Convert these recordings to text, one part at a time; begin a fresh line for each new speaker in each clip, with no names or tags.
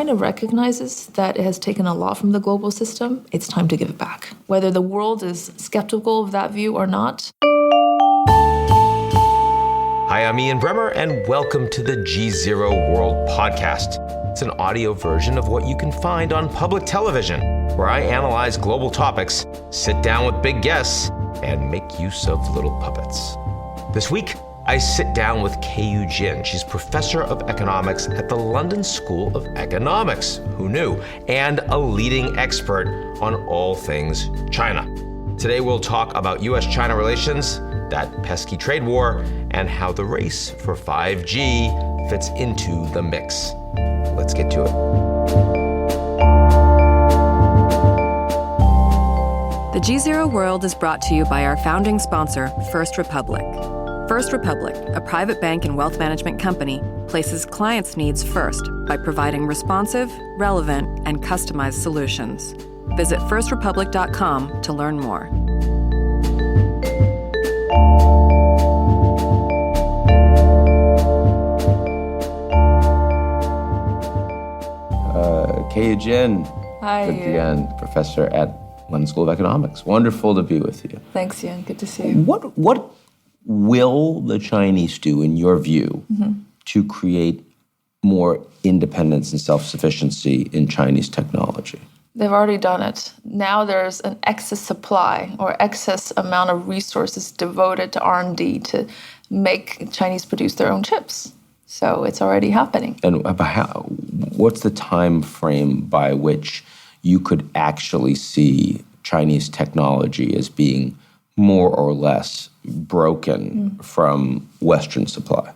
China recognizes that it has taken a lot from the global system, it's time to give it back. Whether the world is skeptical of that view or not.
Hi, I'm Ian Bremmer, and welcome to the GZERO World Podcast. It's an audio version of what you can find on public television, where I analyze global topics, sit down with big guests, and make use of little puppets. This week, I sit down with Keyu Jin. She's professor of economics at the London School of Economics, who knew, and a leading expert on all things China. Today, we'll talk about U.S.-China relations, that pesky trade war, and how the race for 5G fits into the mix. Let's get to it.
The GZERO World is brought to you by our founding sponsor, First Republic. First Republic, a private bank and wealth management company, places clients' needs first by providing responsive, relevant, and customized solutions. Visit firstrepublic.com to learn more.
Keyu Jin.
Hi.
Again, professor at London School of Economics. Wonderful to be with you.
Thanks, Ian. Good to see you.
What will the Chinese do, in your view, to create more independence and self-sufficiency in Chinese technology?
They've already done it. Now there's an excess supply or excess amount of resources devoted to R&D to make Chinese produce their own chips. So it's already happening.
And what's the time frame by which you could actually see Chinese technology as being more or less broken from Western supply?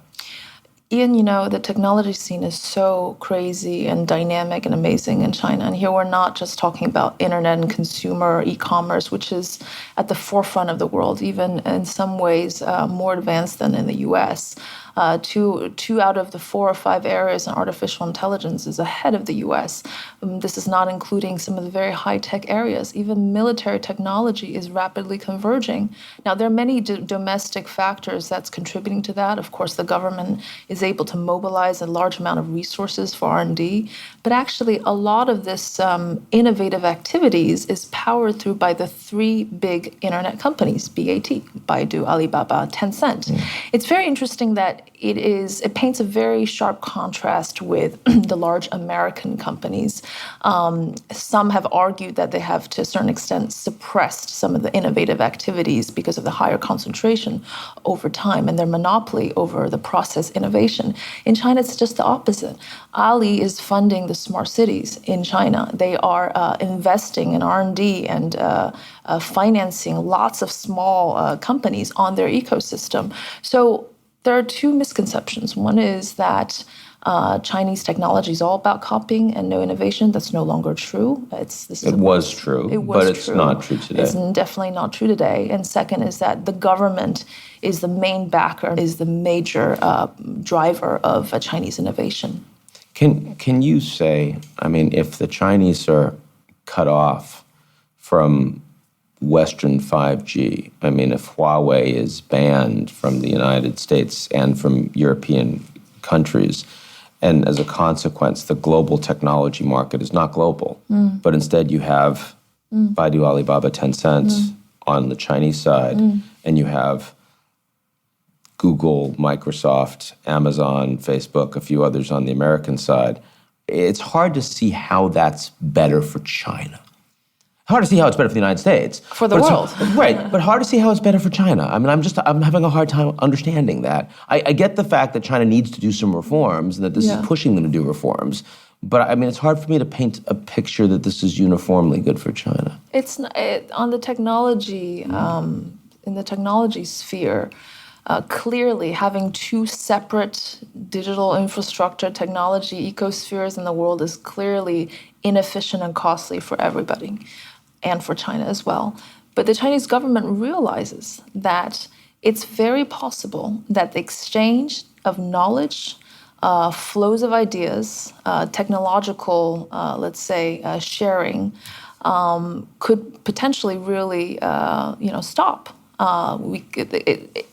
Ian, you know, the technology scene is so crazy and dynamic and amazing in China. And here we're not just talking about internet and consumer e-commerce, which is at the forefront of the world, even in some ways more advanced than in the US. Two out of the 4 or 5 areas in artificial intelligence is ahead of the US. This is not including some of the very high-tech areas. Even military technology is rapidly converging. Now, there are many domestic factors that's contributing to that. Of course, the government is able to mobilize a large amount of resources for R&D. But actually, a lot of this innovative activities is powered through by the 3 big internet companies, BAT, Baidu, Alibaba, Tencent. It's very interesting that it paints a very sharp contrast with the large American companies. Some have argued that they have, to a certain extent, suppressed some of the innovative activities because of the higher concentration over time and their monopoly over the process innovation. In China, it's just the opposite. Ali is funding the smart cities in China. They are investing in R&D and financing lots of small companies on their ecosystem. So there are 2 misconceptions. One is that Chinese technology is all about copying and no innovation. That's no longer true.
It was true, but it's not true today.
It's definitely not true today. And second is that the government is the main backer, is the major driver of Chinese innovation.
Can you say, I mean, if the Chinese are cut off from Western 5G, I mean, if Huawei is banned from the United States and from European countries, and as a consequence, the global technology market is not global, but instead you have Baidu, Alibaba, Tencent on the Chinese side, and you have Google, Microsoft, Amazon, Facebook, a few others on the American side. It's hard to see how that's better for China. Hard to see how it's better for the United States.
For the world.
Right, but hard to see how it's better for China. I mean, I'm having a hard time understanding that. I get the fact that China needs to do some reforms and that this is pushing them to do reforms. But I mean, it's hard for me to paint a picture that this is uniformly good for China.
It's on the technology, in the technology sphere, clearly having 2 separate digital infrastructure technology ecospheres in the world is clearly inefficient and costly for everybody, and for China as well. But the Chinese government realizes that it's very possible that the exchange of knowledge, flows of ideas, technological, let's say, sharing, could potentially really, stop. A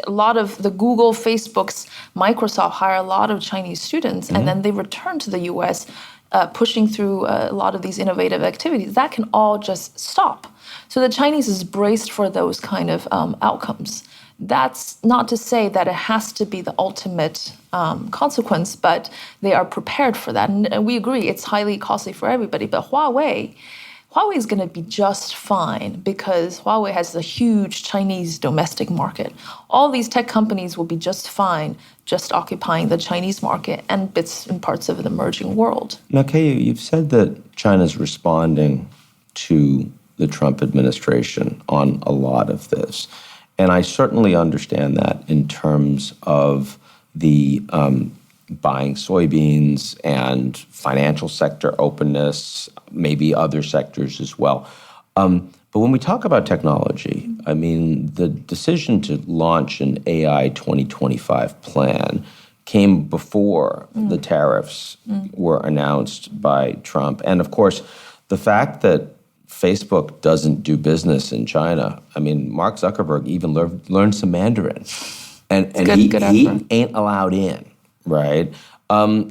lot of the Google, Facebooks, Microsoft hire a lot of Chinese students, and then they return to the U.S. pushing through a lot of these innovative activities, that can all just stop. So the Chinese is braced for those kind of outcomes. That's not to say that it has to be the ultimate consequence, but they are prepared for that. And we agree it's highly costly for everybody. But Huawei is going to be just fine because Huawei has a huge Chinese domestic market. All these tech companies will be just fine, just occupying the Chinese market and bits and parts of the emerging world.
Now, Keyu, you've said that China's responding to the Trump administration on a lot of this. And I certainly understand that in terms of the buying soybeans and financial sector openness, maybe other sectors as well. But when we talk about technology, I mean, the decision to launch an AI 2025 plan came before the tariffs were announced by Trump. And of course, the fact that Facebook doesn't do business in China. I mean, Mark Zuckerberg even learned some Mandarin. And he ain't allowed in, right?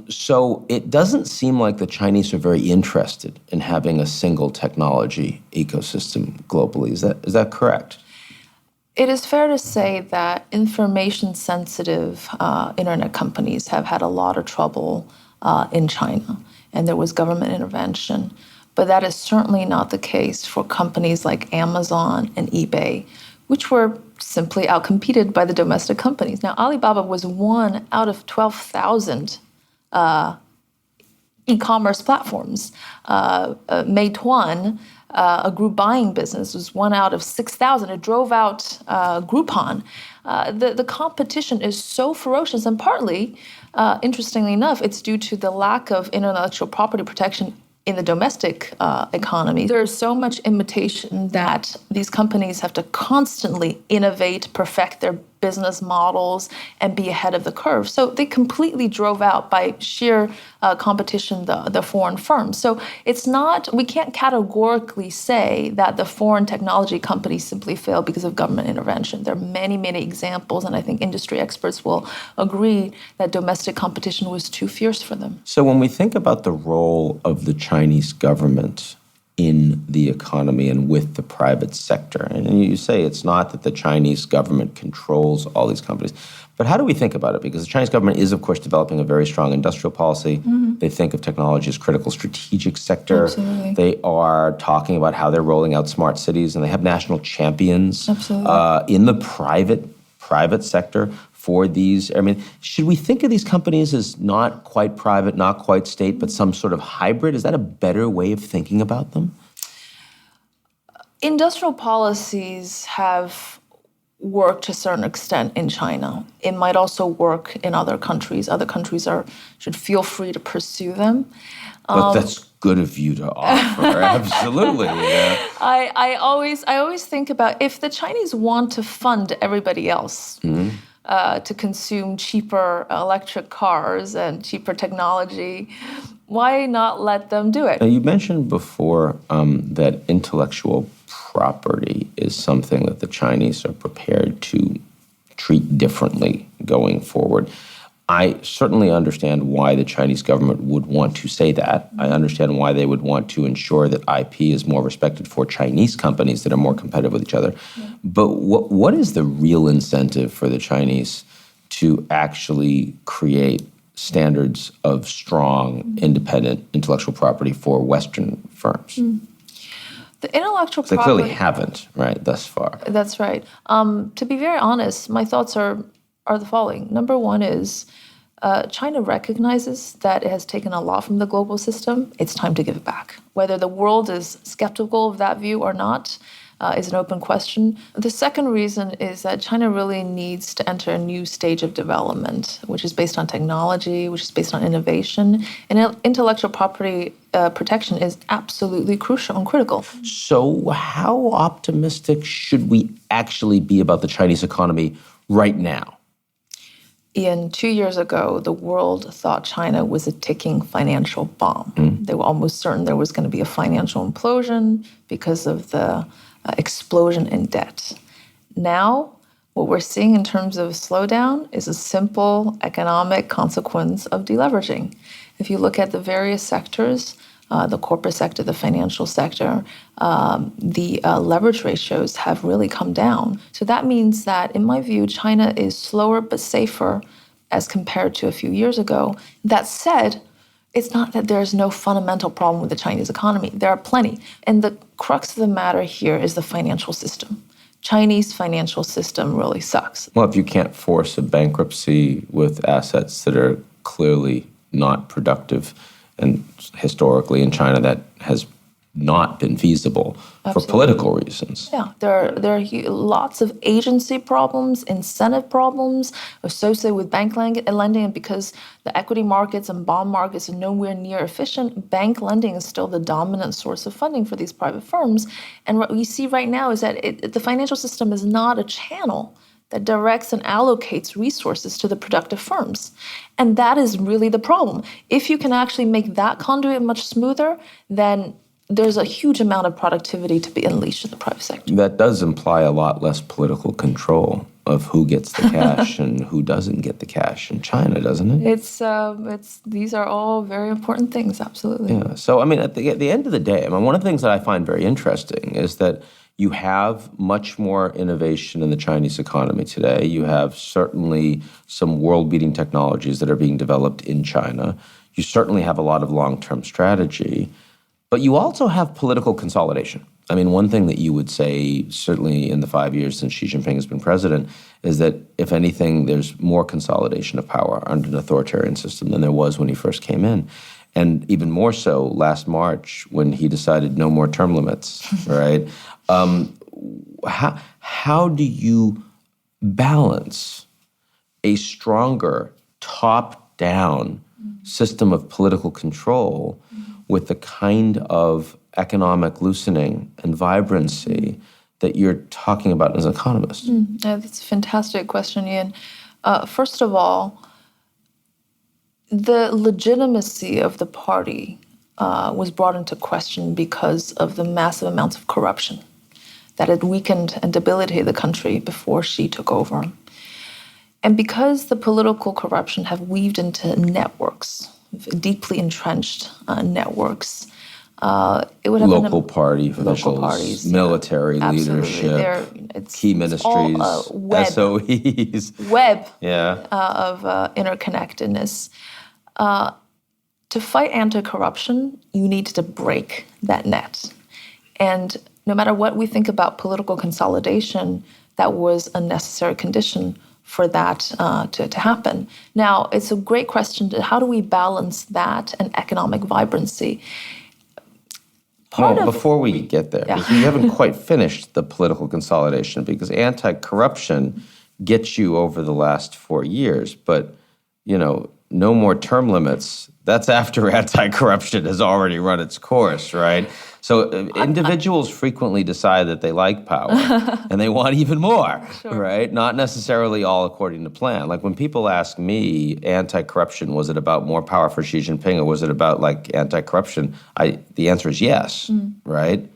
So it doesn't seem like the Chinese are very interested in having a single technology ecosystem globally. Is that correct?
It is fair to say that information-sensitive internet companies have had a lot of trouble in China, and there was government intervention. But that is certainly not the case for companies like Amazon and eBay, which were simply outcompeted by the domestic companies. Now, Alibaba was one out of 12,000 e-commerce platforms. Meituan, a group buying business, was one out of 6,000. It drove out Groupon. The competition is so ferocious, and partly, interestingly enough, it's due to the lack of intellectual property protection in the domestic economy. There's so much imitation that these companies have to constantly innovate, perfect their business models, and be ahead of the curve. So they completely drove out by sheer competition the foreign firms. So it's not, we can't categorically say that the foreign technology companies simply fail because of government intervention. There are many, many examples, and I think industry experts will agree that domestic competition was too fierce for them.
So when we think about the role of the Chinese government in the economy and with the private sector, and you say it's not that the Chinese government controls all these companies, but how do we think about it? Because the Chinese government is, of course, developing a very strong industrial policy. They think of technology as critical strategic sector.
Absolutely.
They are talking about how they're rolling out smart cities, and they have national champions in the private sector for these. I mean, should we think of these companies as not quite private, not quite state, but some sort of hybrid? Is that a better way of thinking about them?
Industrial policies have worked to a certain extent in China. It might also work in other countries. Other countries should feel free to pursue them.
But that's good of you to offer. Absolutely. Yeah.
I always think about if the Chinese want to fund everybody else to consume cheaper electric cars and cheaper technology, why not let them do it?
Now, you mentioned before that intellectual property is something that the Chinese are prepared to treat differently going forward. I certainly understand why the Chinese government would want to say that. I understand why they would want to ensure that IP is more respected for Chinese companies that are more competitive with each other. Yeah. But what is the real incentive for the Chinese to actually create standards of strong, independent intellectual property for Western firms?
The intellectual property...
They clearly haven't, right, thus far.
That's right. To be very honest, my thoughts are the following. Number one is China recognizes that it has taken a lot from the global system. It's time to give it back. Whether the world is skeptical of that view or not is an open question. The second reason is that China really needs to enter a new stage of development, which is based on technology, which is based on innovation. And intellectual property protection is absolutely crucial and critical.
So how optimistic should we actually be about the Chinese economy right now?
Ian, 2 years ago, the world thought China was a ticking financial bomb. They were almost certain there was going to be a financial implosion because of the explosion in debt. Now, what we're seeing in terms of slowdown is a simple economic consequence of deleveraging. If you look at the various sectors, the corporate sector, the financial sector, the leverage ratios have really come down. So that means that, in my view, China is slower but safer as compared to a few years ago. That said, it's not that there's no fundamental problem with the Chinese economy. There are plenty. And the crux of the matter here is the financial system. Chinese financial system really sucks.
Well, if you can't force a bankruptcy with assets that are clearly not productive, and historically in China that has not been feasible for political reasons.
Yeah, there are lots of agency problems, incentive problems associated with bank lending, and because the equity markets and bond markets are nowhere near efficient, bank lending is still the dominant source of funding for these private firms. And what we see right now is that the financial system is not a channel that directs and allocates resources to the productive firms. And that is really the problem. If you can actually make that conduit much smoother, then there's a huge amount of productivity to be unleashed in the private sector.
That does imply a lot less political control of who gets the cash and who doesn't get the cash in China, doesn't it?
These are all very important things, absolutely.
Yeah. So, I mean, at the end of the day, I mean, one of the things that I find very interesting is that you have much more innovation in the Chinese economy today. You have certainly some world-beating technologies that are being developed in China. You certainly have a lot of long-term strategy. But you also have political consolidation. I mean, one thing that you would say, certainly in the 5 years since Xi Jinping has been president, is that, if anything, there's more consolidation of power under an authoritarian system than there was when he first came in. And even more so last March when he decided no more term limits, right? How do you balance a stronger top-down system of political control with the kind of economic loosening and vibrancy that you're talking about as an economist?
That's a fantastic question, Ian. First of all, the legitimacy of the party was brought into question because of the massive amounts of corruption that had weakened and debilitated the country before Xi took over. And because the political corruption have weaved into networks, deeply entrenched networks, it would have
local party officials,
parties,
military leadership, key ministries, SOEs.
Web
Yeah.
of interconnectedness. To fight anti-corruption, you need to break that net. And no matter what we think about political consolidation, that was a necessary condition for that to happen. Now, it's a great question. How do we balance that and economic vibrancy?
Before we get there, because you haven't quite finished the political consolidation, because anti-corruption gets you over the last 4 years, but, no more term limits, that's after anti-corruption has already run its course, right? So individuals frequently decide that they like power and they want even more, right? Not necessarily all according to plan. Like when people ask me, anti-corruption, was it about more power for Xi Jinping or was it about anti-corruption? The answer is yes, right?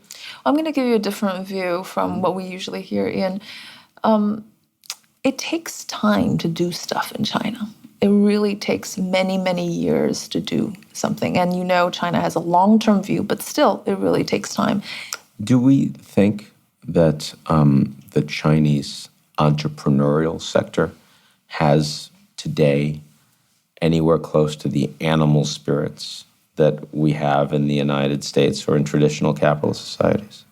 I'm going to give you a different view from what we usually hear, Ian. It takes time to do stuff in China. It really takes many, many years to do something. And China has a long-term view, but still, it really takes time.
Do we think that the Chinese entrepreneurial sector has today anywhere close to the animal spirits that we have in the United States or in traditional capitalist societies?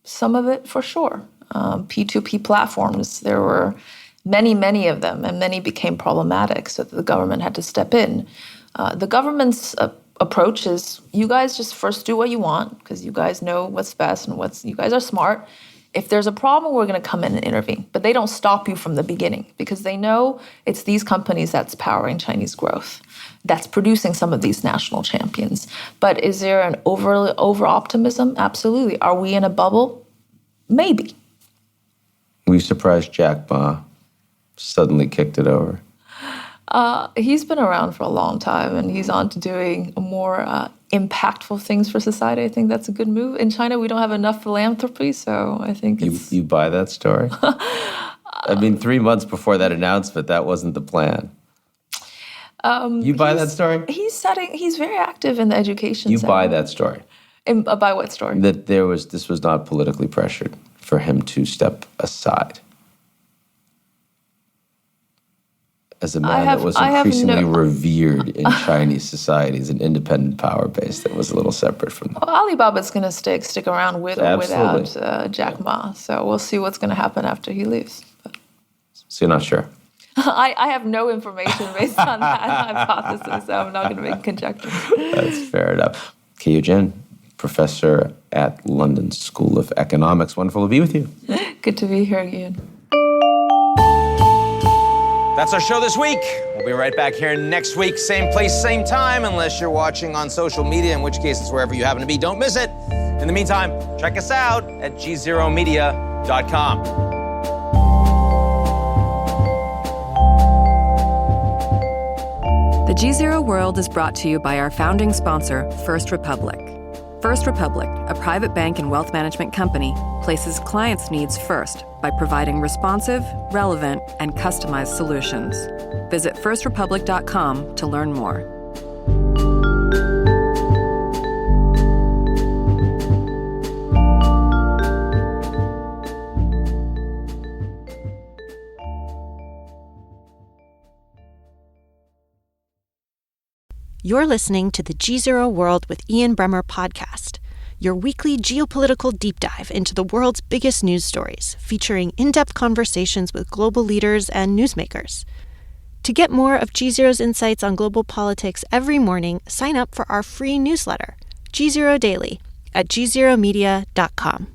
Some of it, for sure. P2P platforms, there were many of them, and many became problematic, so the government had to step in. The government's approach is, you guys just first do what you want, because you guys know what's best and you guys are smart. If there's a problem, we're going to come in and intervene. But they don't stop you from the beginning, because they know it's these companies that's powering Chinese growth, that's producing some of these national champions. But is there an over-optimism? Absolutely. Are we in a bubble? Maybe.
Were you surprised Jack Ma suddenly kicked it over?
He's been around for a long time, and he's on to doing more impactful things for society. I think that's a good move. In China, we don't have enough philanthropy, so I think it's...
You buy that story? I mean, 3 months before that announcement, that wasn't the plan. You buy that story?
He's very active in the education
You
sector.
buy that story?
By what story?
That this was not politically pressured for him to step aside as a man that was increasingly revered in Chinese society as an independent power base that was a little separate from them.
Well, Alibaba's going to stick around with or without Jack Ma. So we'll see what's going to happen after he leaves. But
So you're not sure?
I have no information based on that hypothesis, so I'm not going to make conjectures.
That's fair enough. Keyu Jin, professor at London School of Economics. Wonderful to be with you.
Good to be here, Ian.
That's our show this week. We'll be right back here next week, same place, same time, unless you're watching on social media, in which case it's wherever you happen to be. Don't miss it. In the meantime, check us out at GZEROmedia.com.
The GZERO World is brought to you by our founding sponsor, First Republic. First Republic, a private bank and wealth management company, places clients' needs first by providing responsive, relevant, and customized solutions. Visit firstrepublic.com to learn more.
You're listening to the GZERO World with Ian Bremmer podcast, your weekly geopolitical deep dive into the world's biggest news stories, featuring in-depth conversations with global leaders and newsmakers. To get more of GZERO's insights on global politics every morning, sign up for our free newsletter, GZERO Daily, at gzeromedia.com.